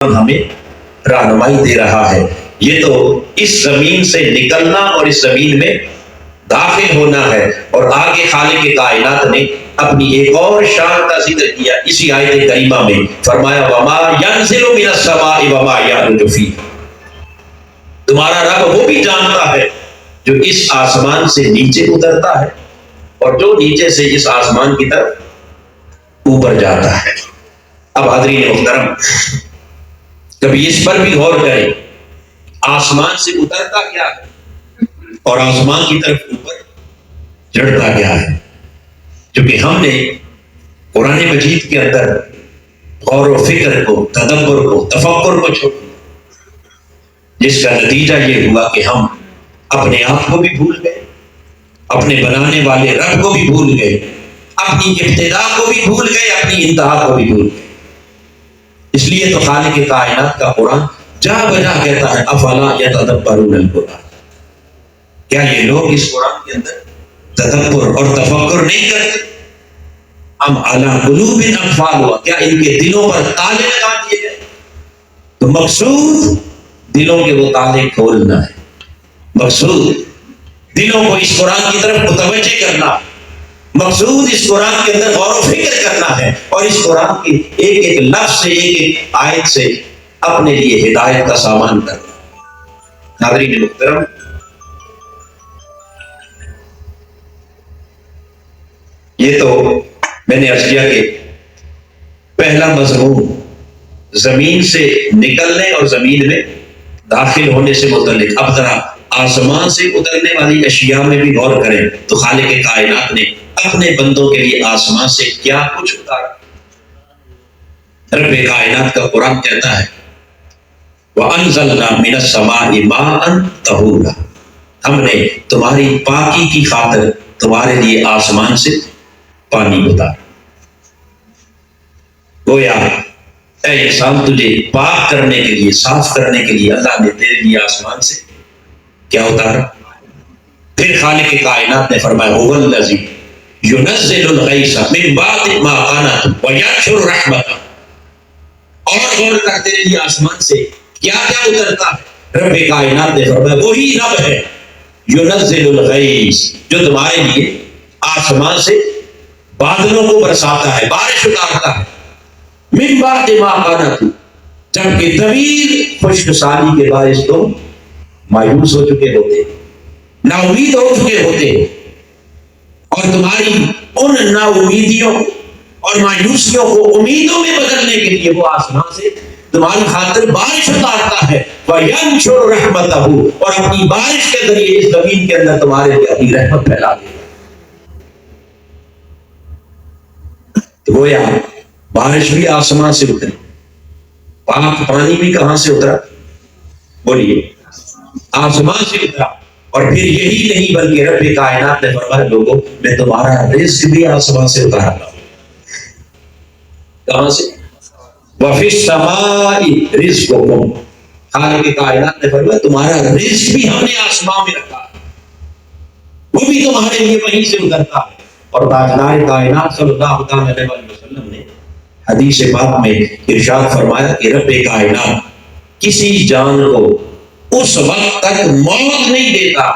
ہمیں رہنمائی دے رہا ہے. یہ تو اس زمین سے نکلنا اور اس زمین میں داخل ہونا ہے. اور آگے خالق کائنات نے اپنی ایک اور شان کا ذکر کیا اسی آیت کریمہ میں. فرمایا وما ينزل من السماء وما يعرج فيه. تمہارا رب وہ بھی جانتا ہے جو اس آسمان سے نیچے اترتا ہے اور جو نیچے سے اس آسمان کی طرف اوپر جاتا ہے. اب حاضرین محترم کبھی اس پر بھی غور کریں آسمان سے اترتا کیا ہے اور آسمان کی طرف اوپر چڑھتا کیا ہے. کیونکہ ہم نے قرآن مجید کے اندر غور و فکر کو تدبر کو تفکر کو چھوڑ دیا جس کا نتیجہ یہ ہوا کہ ہم اپنے آپ کو بھی بھول گئے, اپنے بنانے والے رب کو بھی بھول گئے, اپنی ابتدا کو بھی بھول گئے, اپنی انتہا کو بھی بھول گئے. اس لیے تو خالق کائنات کا قرآن جا بجا کہتا ہے افلا یتدبرون القرآن. کیا یہ لوگ اس قرآن کے اندر تدبر اور تفکر نہیں کرتے؟ ام علی قلوب اقفالها, کیا ان کے دلوں پر تالے لگا دیے گئے؟ تو مقصود دلوں کے وہ تالے کھولنا ہے, مقصود دلوں کو اس قرآن کی طرف متوجہ کرنا, مقصود اس قرآن کے اندر غور و فکر کرنا ہے اور اس قرآن کی ایک ایک لفظ سے ایک ایک آیت سے اپنے لیے ہدایت کا سامان کرنا. حاضرین محترم یہ تو میں نے عرض کیا کہ پہلا مضمون زمین سے نکلنے اور زمین میں داخل ہونے سے متعلق. اب ذرا آسمان سے اترنے والی اشیاء میں بھی غور کریں تو خالق کائنات نے اپنے بندوں کے لیے آسمان سے کیا کچھ اتارا. رب کائنات کا قرآن کہتا ہے وَأَنزَلْنَا مِنَ السَّمَاءِ مَاءً طَهُورًا, ہم نے تمہاری پاکی کی خاطر تمہارے لیے آسمان سے پانی اتارا. گویا اے انسان تجھے پاک کرنے کے لیے صاف کرنے کے لیے اللہ نے تیرے لیے آسمان سے کیا اتارا. پھر خالق کائنات نے فرمایا هُوَ الَّذِي يُنَزِّلُ الْغَيْثَ مِن بَعْدِ مَا قَنَطُوا وَيَنشُرُ رَحْمَتَهُ. اور غور کر تیرے لیے آسمان سے کیا کیا اترتا ہے. رب کائنات نے فرمایا وہی رب ہے يُنَزِّلُ الْغَيْثَ جو تمہارے لیے آسمان سے بادلوں کو برساتا ہے, بارش اتارتا ہے. من بعد ما قنطوا, جبکہ طویل خشک سالی کے باعث تم مایوس ہو چکے ہوتے, نا امید ہو چکے ہوتے, اور تمہاری ان نا امیدیوں اور مایوسیوں کو امیدوں میں بدلنے کے لیے وہ آسمان سے تمہاری خاطر بارش اتارتا ہے. وَيَنشُرُ رَحْمَتَهُ, اور اپنی بارش کے ذریعے اس زمین کے اندر تمہارے لیے اپنی رحمت پھیلا دے. تو گویا بارش بھی آسمان سے اتری, پاک پانی بھی کہاں سے اترا؟ بولیے آسمان سے اترا. اور پھر یہی نہیں بلکہ رب کائنات نے فرمایا لوگوں میں تمہارا رزق بھی آسمان سے اتارا. کہاں سے؟ وَفِي السَّمَاءِ رِزْقُكُمْ, خالق کائنات نے فرمایا تمہارا رزق بھی ہم نے آسمان میں رکھا, وہ بھی تمہارے لیے وہیں سے اترتا ہے. اور تاجدار کائنات صلی اللہ علیہ وسلم نے حدیث پاک میں ارشاد فرمایا کہ رب کائنات کسی جان کو اس وقت تک موت نہیں دیتا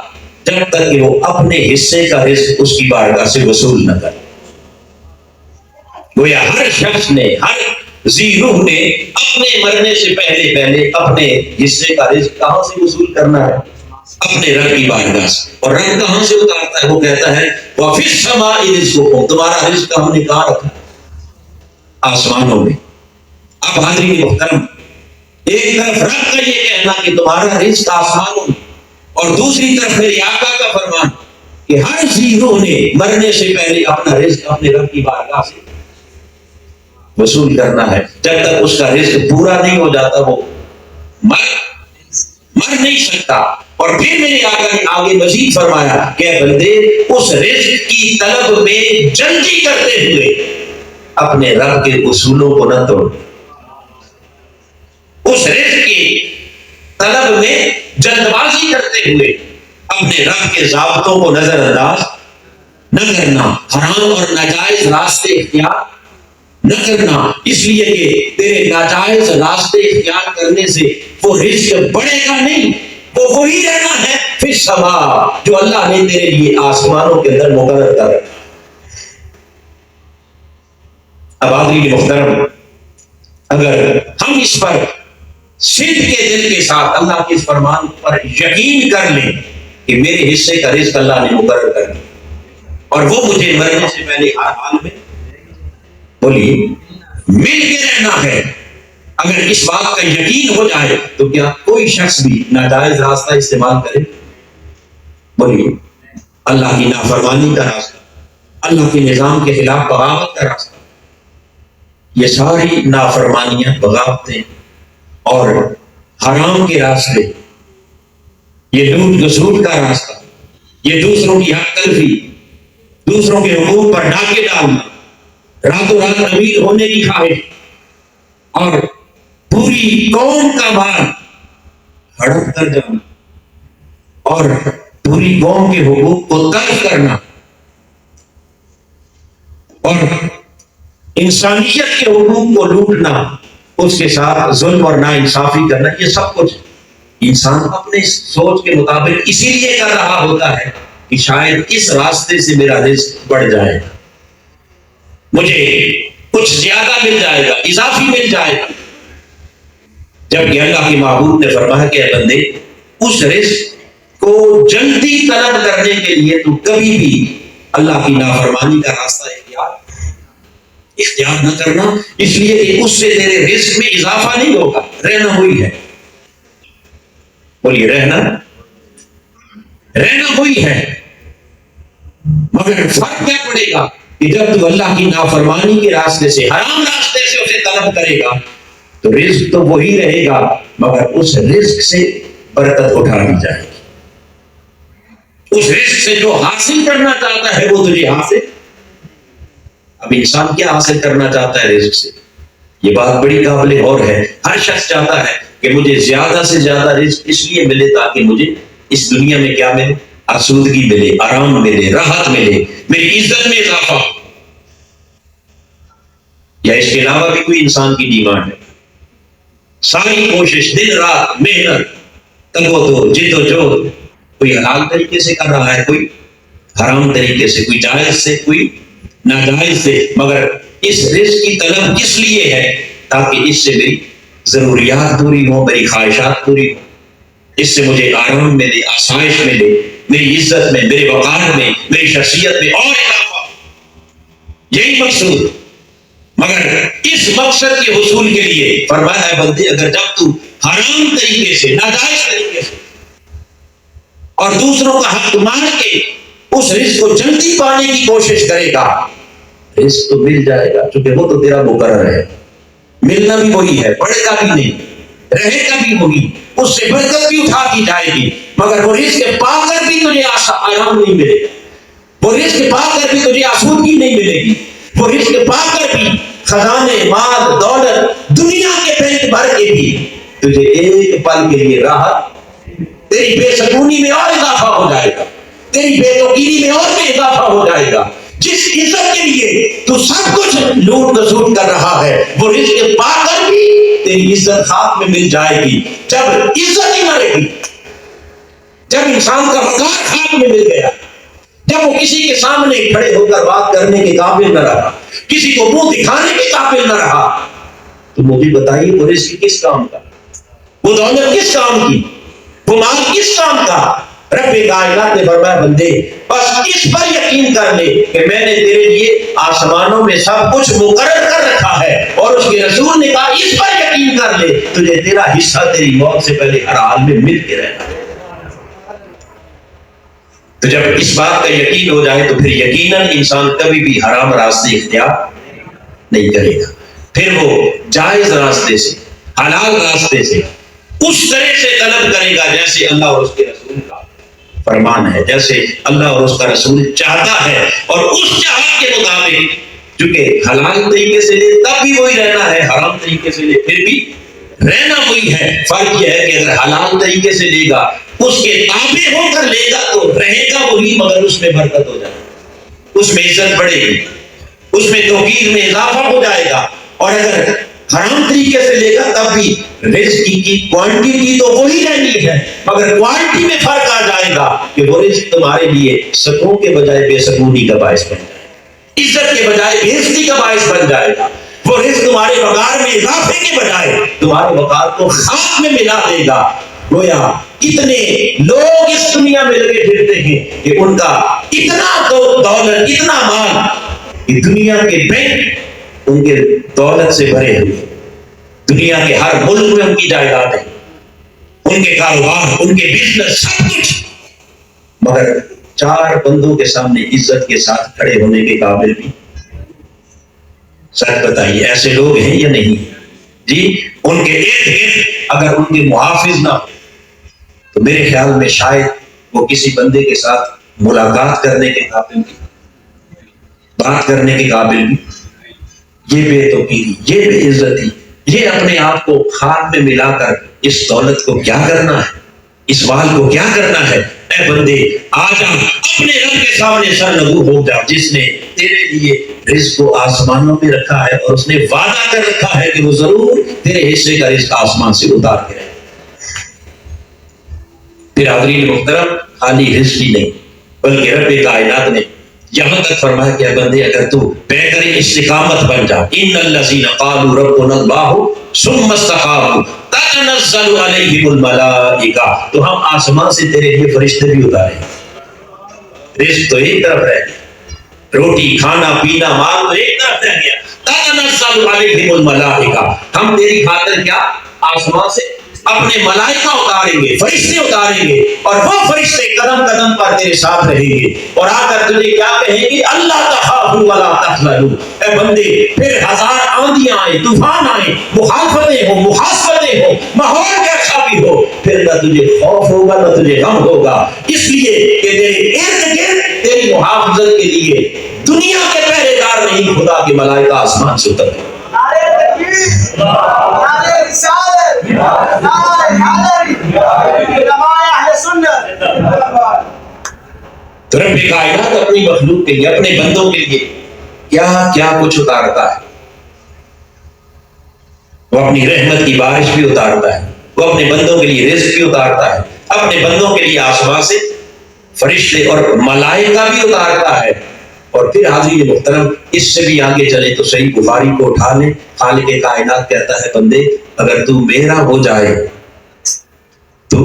جب تک کہ وہ اپنے حصے کا رزق اس کی بارگاہ سے وصول نہ کرے. گویا ہر شخص نے, ہر ذی روح نے اپنے مرنے سے پہلے اپنے حصے کا رزق کہاں سے وصول کرنا ہے؟ اپنے رب کی بارگاہ سے. اور رب کہاں سے اتارتا ہے؟ وہ کہتا ہے وَفِي السَّمَاءِ رِزْقُكُمْ, تمہارا رزق ہم نے کہاں رکھا؟ آسمانوں میں. اب حاضرین محترم ایک طرف رب کا یہ کہنا کہ تمہارا رزق آسمانوں میں, اور دوسری طرف میرے آقا کا فرمان کہ ہر ذی روح نے مرنے سے پہلے اپنا رزق اپنے رب کی بارگاہ سے وصول کرنا ہے. جب تک اس کا رزق پورا نہیں ہو جاتا وہ مر نہیں سکتا. اور پھر میرے آقا نے آگے مزید فرمایا کہ بندے اس رزق کی طلب میں جلدی کرتے ہوئے اپنے رب کے اصولوں کو نہ توڑ, اس رزق کی طلب میں جلد بازی کرتے ہوئے اپنے رب کے ضابطوں کو نظر انداز نہ کرنا, حرام اور ناجائز راستے اختیار نہ کرنا، اس لیے کہ تیرے ناجائز راستے اختیار کرنے سے وہ رزق بڑھے گا نہیں، وہ وہی رہنا ہے پھر سما جو اللہ نے تیرے لیے آسمانوں کے اندر مقرر کر رکھا۔ اب آدمی محترم، اگر ہم اس پر صدق کے دل کے ساتھ اللہ کے اس فرمان پر یقین کر لیں کہ میرے حصے کا رزق اللہ نے مقرر کر دیا اور وہ مجھے مرنے سے پہلے ہر حال میں بولیے مل کے رہنا ہے، اگر اس بات کا یقین ہو جائے تو کیا کوئی شخص بھی ناجائز راستہ استعمال کرے؟ بولیے اللہ کی نافرمانی کا راستہ، اللہ کے نظام کے خلاف بغاوت کا راستہ، یہ ساری نافرمانیاں، بغاوتیں اور حرام کے راستے، یہ لوٹ گسوٹ کا راستہ، یہ دوسروں کی حق تلفی، دوسروں کے حقوق پر ڈاکے ڈالنا، راتوں رات امیر ہونے کی خواہش اور پوری قوم کا مال ہڑپ کر جانا اور پوری قوم کے حقوق کو تلف کرنا اور انسانیت کے حقوق کو لوٹنا، اس کے ساتھ ظلم اور ناانصافی کرنا، یہ سب کچھ انسان اپنے سوچ کے مطابق اسی لیے کر رہا ہوتا ہے کہ شاید اس راستے سے میرا رزق بڑھ جائے گا، مجھے کچھ زیادہ مل جائے گا، اضافی مل جائے گا، جبکہ اللہ کے معبود نے فرمایا کہ اے بندے، اس رزق کو جلدی طلب کرنے کے لیے تو کبھی بھی اللہ کی نافرمانی کا راستہ اختیار نہ کرنا، اس لیے کہ اس سے تیرے رزق میں اضافہ نہیں ہوگا، رہنا ہوئی ہے۔ بولیے رہنا ہوئی ہے، مگر فرق کیا پڑے گا کہ جب تو اللہ کی نافرمانی کے راستے سے، حرام راستے سے اسے طلب کرے گا تو رزق تو وہی رہے گا، مگر اس رزق سے برکت اٹھا دی جائے گی، اس رزق سے جو حاصل کرنا چاہتا ہے وہ تجھے حاصل۔ اب انسان کیا حاصل کرنا چاہتا ہے رزق سے؟ یہ بات بڑی قابل غور ہے۔ ہر شخص چاہتا ہے کہ مجھے زیادہ سے زیادہ رزق اس لیے ملے تاکہ مجھے اس دنیا میں کیا ملے؟ آسودگی ملے، آرام ملے، راحت ملے، میری عزت میں اضافہ ہو، یا اس کے علاوہ بھی کوئی انسان کی ڈیمانڈ ہے؟ ساری کوشش، دن رات محنت، تگ و دو، جد و جہد، کوئی حلال طریقے سے کر رہا ہے، کوئی حرام طریقے سے، کوئی جائز سے، کوئی ناجائز سے، مگر اس رزق کی طلب کس لیے ہے؟ تاکہ اس سے میری ضروریات پوری ہوں، میری خواہشات پوری ہوں، اس سے مجھے آرام ملے، آسائش ملے، میری عزت میں، میرے وقار میں، میری شخصیت میں اور اضافہ، یہی مقصود۔ مگر اس مقصد کے حصول کے لیے فرمایا ہے بندے، اگر جب تو حرام طریقے سے، ناجائز طریقے سے اور دوسروں کا حق مار کے اس رزق کو جلدی پانے کی کوشش کرے گا، رزق تو مل جائے گا، چونکہ وہ تو تیرا مقرر ہے، ملنا بھی وہی ہے، بڑھے گا بھی نہیں، رہے گا بھی وہی، اس سے برکت بھی اٹھا دی جائے گی، مگر وہ رزق پا کر بھی تجھے آرام نہیں ملے گا، وہ رزق پا کر بھی تجھے آسودگی نہیں ملے گی، وہ رزق پا کر بھی خزانے، مال، دولت، دنیا کے بینک بھر کے بھی تجھے ایک پل کے لیے راحت، تیری بے سکونی میں اور اضافہ ہو جائے گا، تیری بے توقیری میں اور بھی اضافہ ہو جائے گا۔ جس عزت کے لیے تو سب کچھ لوٹ گسوٹ کر رہا ہے، وہ رزق پا کر بھی تیری عزت خاک میں مل جائے گی۔ جب عزت ہی نہ رہی، جب انسان کا وقار خاک میں مل گیا، جب وہ کسی کے سامنے کھڑے ہو کر بات کرنے کے قابل نہ رہا، کسی کو منہ دکھانے کے قابل نہ رہا، تو مجھے بتائیے وہ رزق کس کام کا، وہ دولت کس کام کی، وہ مال کس کام کا؟ رب کائنات نے فرمایا بندے بس اس پر یقین کر لے کہ میں نے تیرے لیے آسمانوں میں سب کچھ مقرر کر رکھا ہے، اور اس کے رسول نے کہا اس پر یقین کر لے تجھے تیرا حصہ تیری موت سے پہلے ہر حال میں مل کے رہنا ہے۔ تو جب اس بات کا یقین ہو جائے تو پھر یقیناً انسان کبھی بھی حرام راستے اختیار نہیں کرے گا، پھر وہ جائز راستے سے، حلال راستے سے اس طرح سے طلب کرے گا جیسے اللہ اور اس کے رسول کا فرمان ہے، جیسے اللہ اور اس کا رسول چاہتا ہے، اور اس چاہت کے مطابق، چونکہ حلال طریقے سے لے تب بھی وہی رہنا ہے، حرام طریقے سے لے پھر بھی رہنا وہی ہے۔ فرق یہ ہے کہ اگر حلال طریقے سے لے گا، اس کے تابع ہو کر لے گا تو رہے گا وہی، مگر اس میں برکت ہو جائے گی، اس میں عزت بڑھے گی، اس میں توقیر میں اضافہ ہو جائے گا، اور اگر حرام طریقے سے لے گا تب بھی رزق کی کوانٹٹی تو وہی رہنی ہے، مگر کوالٹی میں فرق آ جائے گا کہ وہ رزق تمہارے لیے سکون کے بجائے بے سکونی کا باعث بن جائے گا، عزت کے بجائے بےعزتی کا باعث بن جائے گا، وہ رزق تمہارے وقار میں اضافے کے بجائے تمہارے وقار کو خاک میں ملا دے گا۔ گویا کتنے لوگ اس دنیا میں لگے پھرتے ہیں کہ ان کا اتنا دولت، اتنا مال کہ دنیا کے بینک ان کے دولت سے بھرے ہوئے، دنیا کے ہر ملک میں ان کی جائیدادیں، ان کے کاروبار، ان کے بزنس، سب کچھ، مگر چار بندوں کے سامنے عزت کے ساتھ کھڑے ہونے کے قابل بھی۔ سچ بتائیے ایسے لوگ ہیں یا نہیں جی؟ ان کے ارد گرد اگر ان کے محافظ نہ ہو تو میرے خیال میں شاید وہ کسی بندے کے ساتھ ملاقات کرنے کے قابل بھی، بات کرنے کے قابل بھی۔ یہ بے توقیری، یہ بے عزتی، یہ اپنے آپ کو خاک میں ملا کر اس دولت کو کیا کرنا ہے، اس مال کو کیا کرنا ہے؟ اے بندے آ جا، اپنے رب کے سامنے سر نگو ہو جا، جس نے تیرے لیے رزق کو آسمانوں میں رکھا ہے، اور اس نے وعدہ کر رکھا ہے کہ وہ ضرور تیرے حصے کا رزق آسمان سے اتار کے رہے۔ پھر حضرین محترم خالی رزق ہی نہیں بلکہ رب کائنات نے یہاں تک فرمایا کہ بندے اگر تو بہترین استقامت بن جا، ان الذین قالوا ربنا اللہ ثم استقاموا تتنزل علیہم الملائکہ، تو ہم آسمان سے تیرے لیے فرشتے بھی اتاریں۔ رزق تو ایک طرف رہ گیا، روٹی کھانا پینا مال تو ایک طرف رہ گیا، تتنزل علیہم الملائکہ، ہم تیری خاطر کیا آسمان سے اپنے ملائکہ اتاریں گے، فرشتے اتاریں گے، اور وہ فرشتے قدم قدم پر تیرے ساتھ رہیں گے، اور آ کر تجھے کیا کہیں گے؟ اللہ تخافوا ولا تحزنوا، اے بندے پھر ہزار آندیاں آئیں، طوفان آئیں، مخالفتیں ہوں، محاسبتیں ہوں، ماحول کیسا بھی ہو، پھر نہ تجھے خوف ہوگا نہ تجھے غم ہوگا، اس لیے کہ تیرے ارد گرد تیری محافظت کے لیے دنیا کے پہرے دار نہیں، خدا کے ملائکہ آسمان سے اترے۔ تو رب کائنات اپنی مخلوق کے لیے، اپنے بندوں کے لیے کیا کیا کچھ اتارتا ہے۔ وہ اپنی رحمت کی بارش بھی اتارتا ہے، وہ اپنے بندوں کے لیے رزق بھی اتارتا ہے، اپنے بندوں کے لیے آسمان سے فرشتے اور ملائکہ بھی اتارتا ہے۔ اور پھر حاضرین محترم اس سے بھی آگے چلے تو صحیح بخاری کو اٹھا لیں، خالق کائنات کہتا ہے بندے اگر تو میرا ہو جائے، تو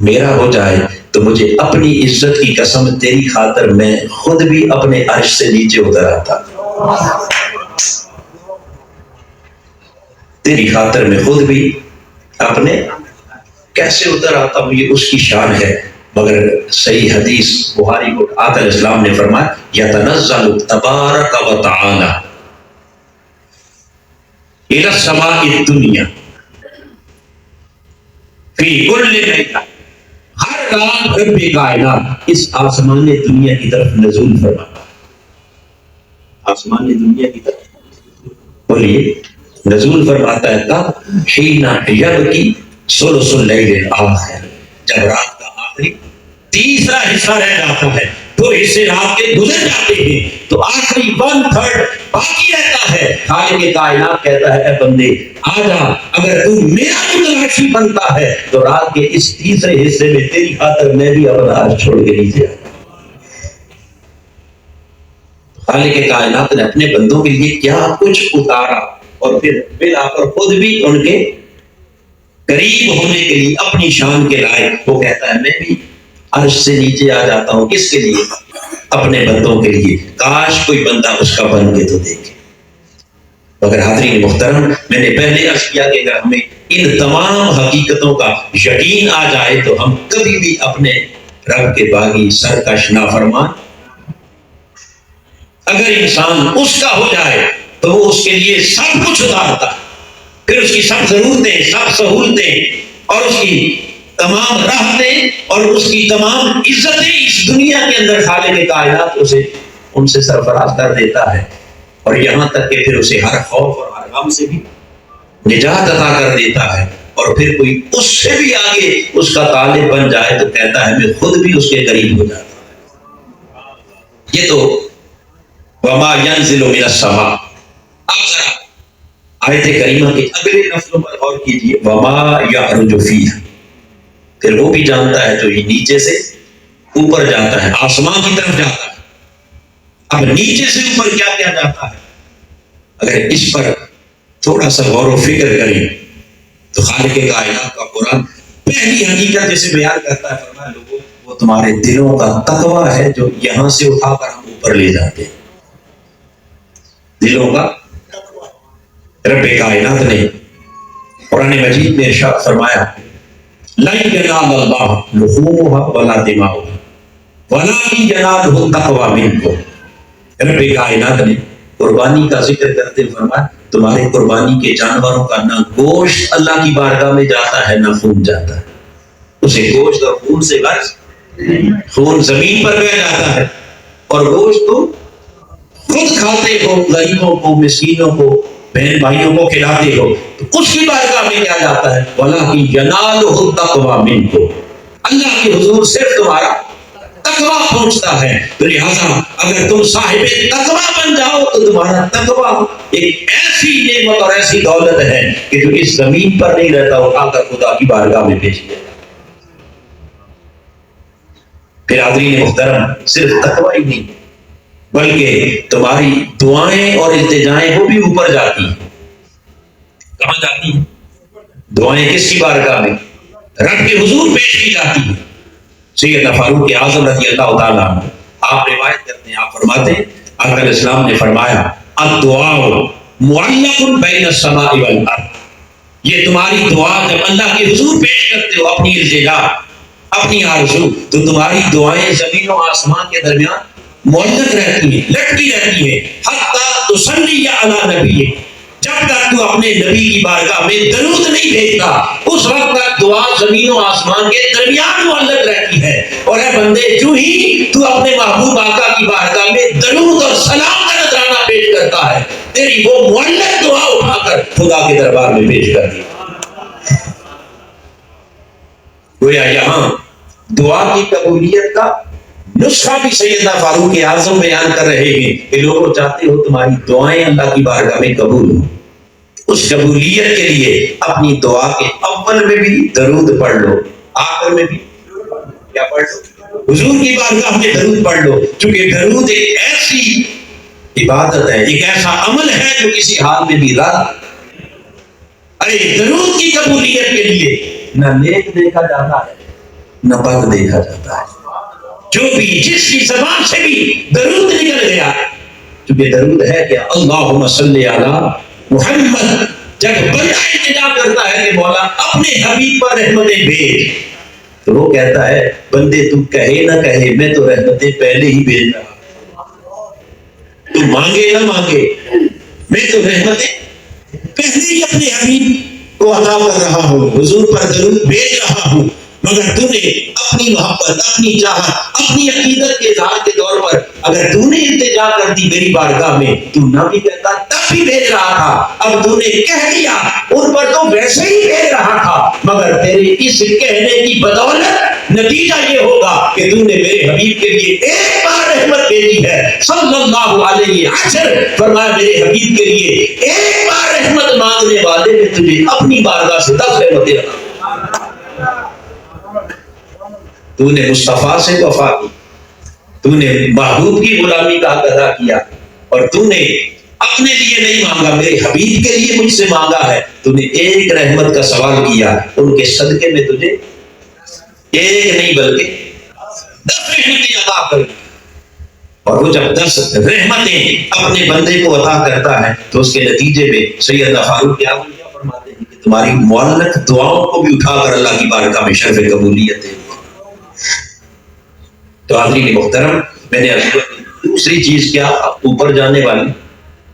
میرا ہو جائے تو مجھے اپنی عزت کی قسم تیری خاطر میں خود بھی اپنے عرش سے نیچے اتر آتا، تیری خاطر میں خود بھی اپنے کیسے اتر آتا ہوں، یہ اس کی شان ہے۔ مگر صحیح حدیث بخاری کو آقا علیہ السلام نے فرمایا یتنزل تبارک و تعالی الی السماء الدنیا فی کل لیلہ، ہر رات رب کائنات اس آسمان دنیا کی طرف نزول فرماتا ہے، آسمان دنیا کی طرف بولیے نزول فرماتا ہے کب؟ حین یبکی ثلث اللیل الآخر، جب رات کا آخری تیسرا حصہ رہ جاتا ہے، دو حصے رات کے گزر جاتے ہیں تو آخری 1/3 باقی رہتا ہے۔ خالق کائنات کہتا ہے اے بندے آجا، اگر تو میرا متلاشی بنتا ہے تو رات کے اس تیسرے حصے میں تیری خاطر میں بھی اپنا عرش چھوڑ کے نیچے آیا۔ خالق کائنات نے اپنے بندوں کے لیے کیا کچھ اتارا، اور پھر بلا کر خود بھی ان کے قریب ہونے کے لیے اپنی شان کے لائق وہ کہتا ہے میں بھی عرش سے نیچے آ جاتا ہوں، کس کے لیے؟ اپنے بندوں کے لیے، کاش کوئی بندہ اس کا بن کے تو دیکھے۔ مگر حاضرین محترم میں نے پہلے عرض کیا کہ اگر ہمیں ان تمام حقیقتوں کا یقین آ جائے تو ہم کبھی بھی اپنے رب کے باغی سرکش نافرمان، اگر انسان اس کا ہو جائے تو وہ اس کے لیے سب کچھ اتارتا ہے، پھر اس کی سب ضرورتیں، سب سہولتیں، اور اس کی تمام راحتیں اور اس کی تمام عزتیں اس دنیا کے اندر خالق کائنات اسے ان سے سرفراز کر دیتا ہے، اور یہاں تک کہ پھر اسے ہر خوف اور ہر غم سے بھی نجات عطا کر دیتا ہے، اور پھر کوئی اس سے بھی آگے اس کا طالب بن جائے تو کہتا ہے میں خود بھی اس کے قریب ہو جاتا ہوں۔ یہ تو وما ينزل من السماء. اب ذرا آیت کریمہ کے اگلے لفظوں پر غور کیجیے. وما يعرج فيها، پھر وہ بھی جانتا ہے جو یہ نیچے سے اوپر جاتا ہے، آسمان کی طرف جاتا ہے. اب نیچے سے اوپر کیا کیا جاتا ہے، اگر اس پر تھوڑا سا غور و فکر کریں تو خالق کائنات کا قرآن پہلی حقیقت جیسے بیان کرتا ہے، فرمایا لوگوں وہ تمہارے دلوں کا تقویٰ ہے جو یہاں سے اٹھا کر ہم اوپر لے جاتے ہیں. دلوں کا رب کائنات نے قرآن مجید میں ارشاد فرمایا لن ينال الله لحومها ولا دماؤها ولكن يناله التقوى منكم. رب کائنات نے قربانی کا ذکر کرتے ہوئے فرمایا تمہارے قربانی کے جانوروں کا نہ گوشت اللہ کی بارگاہ میں جاتا ہے نہ خون جاتا ہے. اسے گوشت اور خون سے غرض، خون زمین پر بہ جاتا ہے اور گوشت تو خود کھاتے ہو، غریبوں کو، مسکینوں کو، بہن بھائیوں کو کھلاتے ہو، تو اس کی بارگاہ میں کیا جاتا ہے وَلَٰكِن يَنَالُهُ التَّقْوَىٰ مِنكُمْ. اللہ کے حضور صرف تمہارا تقویٰ پہنچتا ہے. تو لہٰذا اگر تم صاحب تقویٰ بن جاؤ تو تمہارا تقویٰ ایک ایسی نعمت اور ایسی دولت ہے کہ جو اس زمین پر نہیں رہتا، اٹھا کر خدا کی بارگاہ میں بھیج دیا. پھر حاضرین محترم صرف تقویٰ ہی نہیں بلکہ تمہاری دعائیں اور التجائیں وہ بھی اوپر جاتی ہیں. کہاں جاتی ہیں دعائیں؟ کس کی بارگاہ میں؟ رب کے حضور پیش کی جاتی ہیں. سیدنا فاروق اعظم رضی اللہ تعالیٰ عنہ آپ روایت کرتے ہیں، آپ فرماتے ہیں آقا علیہ السلام نے فرمایا الدعاء معلق بین السماء والارض. یہ تمہاری دعا جب اللہ کے حضور پیش کرتے ہو اپنی التجا، اپنی آرزو، تو تمہاری دعائیں زمین و آسمان کے درمیان معلق رہتی ہیں، لٹکی رہتی ہیں. حتی تصلی علی نبی، جب تک تو اپنے نبی کی بارگاہ میں درود نہیں بھیجتا اس وقت تک دعا زمین و آسمان کے درمیان معلق رہتی ہے. اور اے بندے جو ہی تو اپنے محبوب آقا کی بارگاہ میں درود اور سلام کا نذرانہ پیش کرتا ہے، تیری وہ معلق دعا اٹھا کر خدا کے دربار میں پیش کر دی. گویا یہاں دعا کی قبولیت کا نسخہ بھی سیدنا فاروق اعظم بیان کر رہے ہیں کہ لوگوں چاہتے ہو تمہاری دعائیں اللہ کی بارگاہ میں قبول ہوں. اس قبولیت کے لیے اپنی دعا کے اول میں بھی درود پڑھ لو، آخر میں بھی کیا پڑھ لو؟ حضور کی بارگاہ میں درود پڑھ لو. چونکہ درود ایک ایسی عبادت ہے، ایک ایسا عمل ہے جو کسی حال میں بھی رد. ارے درود کی قبولیت کے لیے نہ نیک دیکھا جاتا ہے نہ بد دیکھا جاتا ہے. جو بھی جس کی زبان سے بھی درود نکل گیا، چونکہ درود ہے کہ اللہم صلی علی محمد، جب بندہ التجا کرتا ہے کہ مولا اپنے حبیب پر رحمتیں بھیج، تو وہ کہتا ہے بندے تو کہے نہ کہے میں تو رحمتیں پہلے ہی بھیج رہا، تو مانگے نہ مانگے میں تو رحمتیں پہلے ہی اپنے حبیب کو عطا کر رہا ہوں، حضور پر درود بھیج رہا ہوں. مگر تو نے اپنی محبت، اپنی چاہت، اپنی عقیدت کے اظہار کے طور پر اگر تو نے التجا کر دی میری بارگاہ میں، تو نہ بھی کہتا تب بھی بھیج رہا تھا، اب تو نے کہہ دیا ان پر تو ویسے ہی بھیج رہا تھا. مگر تیرے اس کہنے کی بدولت نتیجہ یہ ہوگا کہ تو نے میرے حبیب کے لیے ایک بار رحمت بھیجی ہے صلی اللہ علیہ وسلم. فرمایا میرے حبیب کے لیے ایک بار رحمت مانگنے والے نے تجھے اپنی بارگاہ سے 10 رحمتیں عطا. تو نے مصطفیٰ سے وفا کی، تو نے محبوب کی غلامی کا حق ادا کیا، اور تو نے اپنے لیے نہیں مانگا، میرے حبیب کے لیے مجھ سے مانگا ہے. تو نے ایک رحمت کا سوال کیا، ان کے صدقے میں تجھے ایک نہیں بلکہ 10 رحمتیں عطا کر. اور وہ جب 10 رحمتیں اپنے بندے کو عطا کرتا ہے تو اس کے نتیجے میں سیدنا فاروق اعظم کیا فرماتے ہیں کہ تمہاری معلق دعاؤں کو بھی اٹھا کر اللہ کی بارگاہ میں شرف قبولیت ہے. تو حاضرین محترم، میں نے دوسری چیز کیا اوپر جانے والی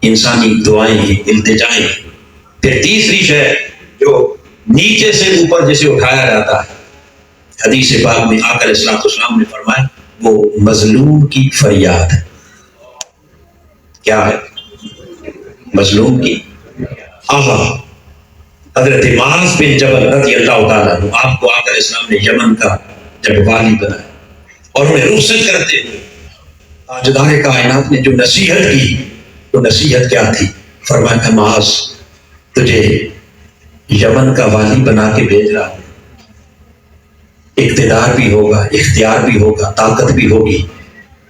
انسانی دعائیں ہیں، التجائیں ہیں. پھر تیسری شے جو نیچے سے اوپر جسے اٹھایا جاتا ہے، حدیث پاک میں آقا علیہ السلام نے فرمایا وہ مظلوم کی فریاد ہے. کیا ہے؟ مظلوم کی آہا. حضرت معاذ بن جبل رضی اللہ تعالیٰ عنہ، آپ کو آقا علیہ السلام نے یمن کا جب والی بنایا اور انہیں رخصت کرتے ہوئے تاجدار کائنات نے جو نصیحت کی، وہ نصیحت کیا تھی؟ فرمایا معاذ تجھے یمن کا والی بنا کے بھیج رہا ہوں، اقتدار بھی ہوگا، اختیار بھی ہوگا، طاقت بھی ہوگی،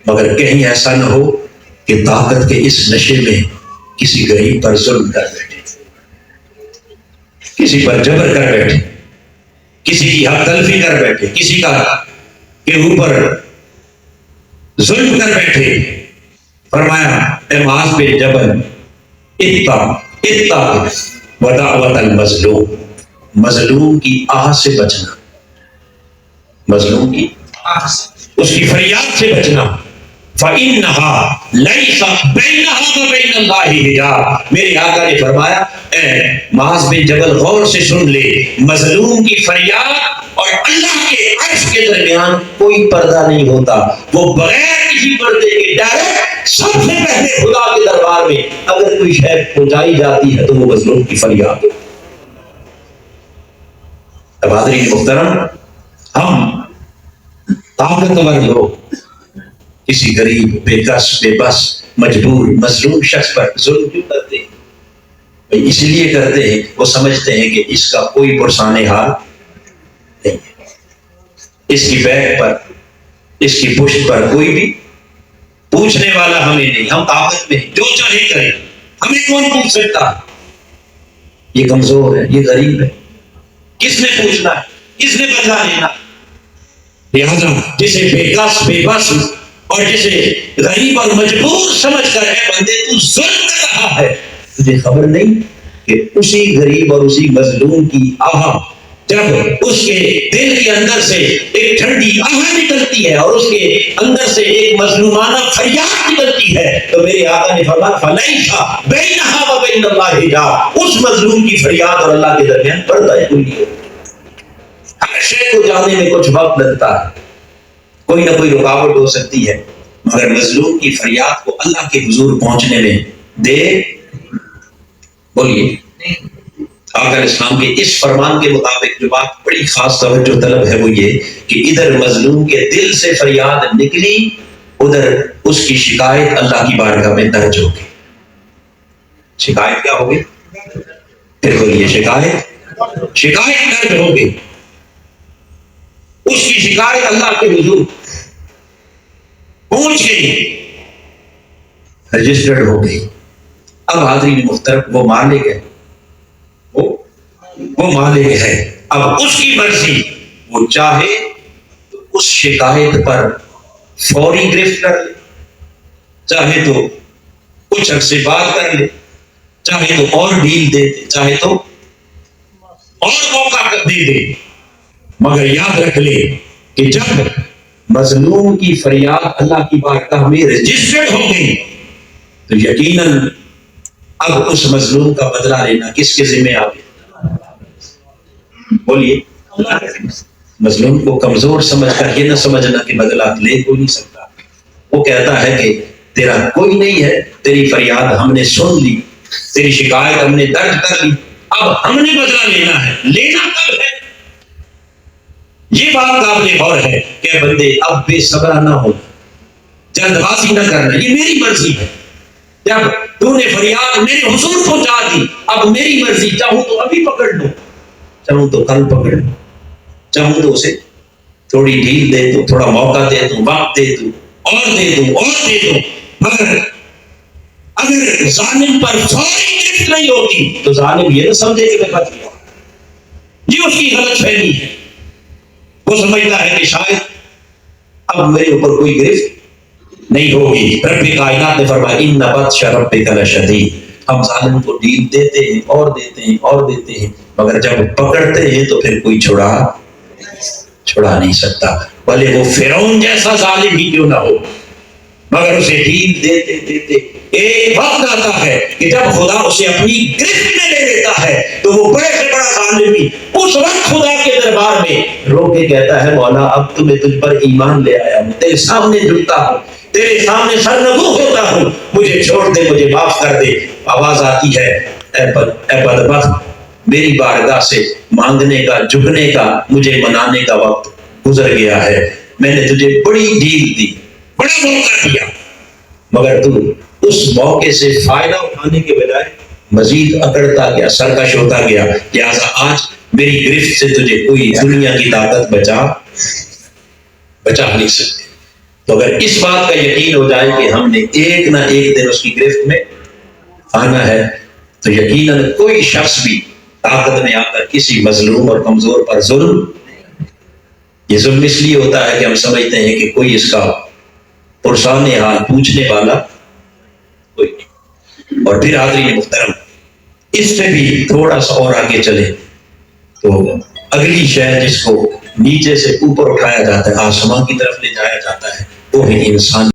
مگر کہیں ایسا نہ ہو کہ طاقت کے اس نشے میں کسی غریب پر ظلم کر بیٹھے، کسی پر جبر کر بیٹھے، کسی کی حق تلفی کر بیٹھے، کسی کا کے اوپر ظلم کر بیٹھے۔ فرمایا اے معاذ بن جبل اتق ودعوت المظلوم، مظلوم کی آہ سے بچنا، مظلوم کی آہ سے، اس کی فریاد سے بچنا۔ فَإِنَّهَا لَيْسَ بَيْنَهَا وَبَيْنَ اللَّهِ حِجَابٌ، میرے آقا نے فرمایا اے معاذ بن جبل غور سے سن لے، مظلوم کی فریاد اور اللہ کے عرش کے درمیان کوئی پردہ نہیں ہوتا، وہ بغیر کسی پردے کے ڈائریکٹ سب سے پہلے خدا کے دربار میں اگر کوئی شے پہنچائی جاتی ہے تو وہ مظلوم کی فریاد۔ حاضرین محترم، ہم طاقتور لوگ کسی غریب، بے کس، بے بس، مجبور، مظلوم شخص پر ظلم کیوں کرتے ہیں؟ اس لیے کرتے ہیں وہ سمجھتے ہیں کہ اس کا کوئی پرسان حال نہیں ہے، اس کی بیک پر، اس کی پشت پر کوئی بھی پوچھنے والا ہمیں نہیں، ہم طاقت میں جو چاہے کریں، ہمیں کون پوچھ سکتا ہے؟ یہ کمزور ہے، یہ غریب ہے، کس نے پوچھنا ہے، کس نے بدلا لینا؟ لہذا جسے بے کس، بے بس اور جسے غریب اور مجبور سمجھ کر اے بندے تو ظلم کر رہا ہے، تجھے خبر نہیں کہ اسی غریب اور اسی مظلوم کی آہ جب اس کے دل کے اندر سے ایک ٹھنڈی آہ نکلتی ہے اور اس کے اندر سے ایک مظلومانہ فریاد نکلتی ہے تو میرے آقا نے فرمایا فَلَيْسَ بَيْنَهَا وَبَيْنَ اللَّهِ حِجَابٌ، اس مظلوم کی فریاد اور اللہ کے درمیان پردہ کوئی نہیں ہوتا۔ ہر شے کو جانے میں کچھ وقت لگتا ہے، کوئی نہ کوئی رکاوٹ ہو سکتی ہے، مگر مظلوم کی فریاد کو اللہ کے حضور پہنچنے میں دیر بولیے آقا علیہ السلام کے اس فرمان کے مطابق جو بات بڑی خاص توجہ طلب ہے وہ یہ کہ ادھر مظلوم کے دل سے فریاد نکلی، ادھر اس کی شکایت اللہ کی بارگاہ میں درج ہو گئی۔ شکایت کیا ہوگی؟ پھر بولیے شکایت درج ہو گئی، اس کی شکایت اللہ کے حضور پہنچ گئی، رجسٹرڈ ہو گئی۔ اب حاضرین محترم، وہ مالک ہے، وہ مالک ہے، اب اس کی مرضی، وہ چاہے تو اس شکایت پر فوری گرفت کر لے، چاہے تو کچھ عرصے بعد کر لے، چاہے تو اور ڈیل دے دے، چاہے تو اور موقع دے دے، مگر یاد رکھ لے کہ جب مظلوم کی فریاد اللہ کی بارگاہ میں رجسٹرڈ ہو گئی تو یقیناً اب اس مظلوم کا بدلہ لینا کس کے ذمہ آ گیا؟ بولیے مظلوم کو کمزور سمجھ کر یہ نہ سمجھنا کہ بدلہ لے کوئی نہیں سکتا، وہ کہتا ہے کہ تیرا کوئی نہیں ہے، تیری فریاد ہم نے سن لی، تیری شکایت ہم نے درج کر لی، اب ہم نے بدلہ لینا ہے، لینا کب ہے؟ یہ بات قابل غور ہے کہ بندے اب بے صبر نہ ہو، جلد بازی نہ کرنا، یہ میری مرضی ہے، جب تو نے فریاد میرے حضور پہنچا دی، اب میری مرضی، چاہوں تو ابھی پکڑ لوں، چاہوں تو کل پکڑ لوں، چاہوں تو اسے تھوڑی ڈھیل دے دوں، تھوڑا موقع دے دوں، وقت دے دوں، اور دے دوں، اور دے دوں، مگر اگر ظالم پر فوری گرفت نہیں ہوتی تو ظالم یہ نہ سمجھے کہ میں بچ گیا، یہ اس کی غلط فہمی ہے، وہ سمجھتا ہے کہ شاید اب میرے اوپر کوئی گرفت نہیں ہوگی۔ رب کائنات نے فرمایا ان بطش ربک لشدید، ہم ظالم کو ڈیل دیتے ہیں اور دیتے ہیں اور دیتے ہیں، مگر جب پکڑتے ہیں تو پھر کوئی چھڑا نہیں سکتا، بھلے وہ فرعون جیسا ظالم ہی کیوں نہ ہو، مگر اسے ڈیل دیتے دیتے ایک وقت آتا ہے کہ جب خدا اسے اپنی گرفت میں لے لیتا ہے تو وہ بڑے سے بڑا ظالم بھی اس وقت خدا کے دربار میں رو کے کہتا ہے مولا اب تو میں تجھ پر ایمان لے آیا ہوں، تیرے سامنے جھکتا ہوں، تیرے سامنے سرنگو ہوتا ہوں، مجھے چھوڑ دے، مجھے معاف کر دے۔ آواز آتی ہے اے بدبخت، میری بارگاہ سے مانگنے کا، جھکنے کا، مجھے منانے کا وقت گزر گیا ہے، میں نے تجھے بڑی ڈیل دی، بڑا موقع دیا، مگر تو اس موقع سے فائدہ اٹھانے کے بجائے مزید اکڑتا گیا، سرکش ہوتا گیا، لہٰذا آج میری گرفت سے تجھے کوئی دنیا کی طاقت بچا نہیں سکتے۔ تو اگر اس بات کا یقین ہو جائے کہ ہم نے ایک نہ ایک دن اس کی گرفت میں آنا ہے، تو یقیناً کوئی شخص بھی طاقت میں آ کر کسی مظلوم اور کمزور پر ظلم، یہ ظلم اس لیے ہوتا ہے کہ ہم سمجھتے ہیں کہ کوئی اس کا پرسان حال پوچھنے والا کوئی نہیں۔ اور پھر حاضرین محترم، اس سے بھی تھوڑا سا اور آگے چلے تو اگلی شے جس کو نیچے سے اوپر اٹھایا جاتا ہے، آسمان کی طرف لے جایا جاتا ہے، وہ ہے انسان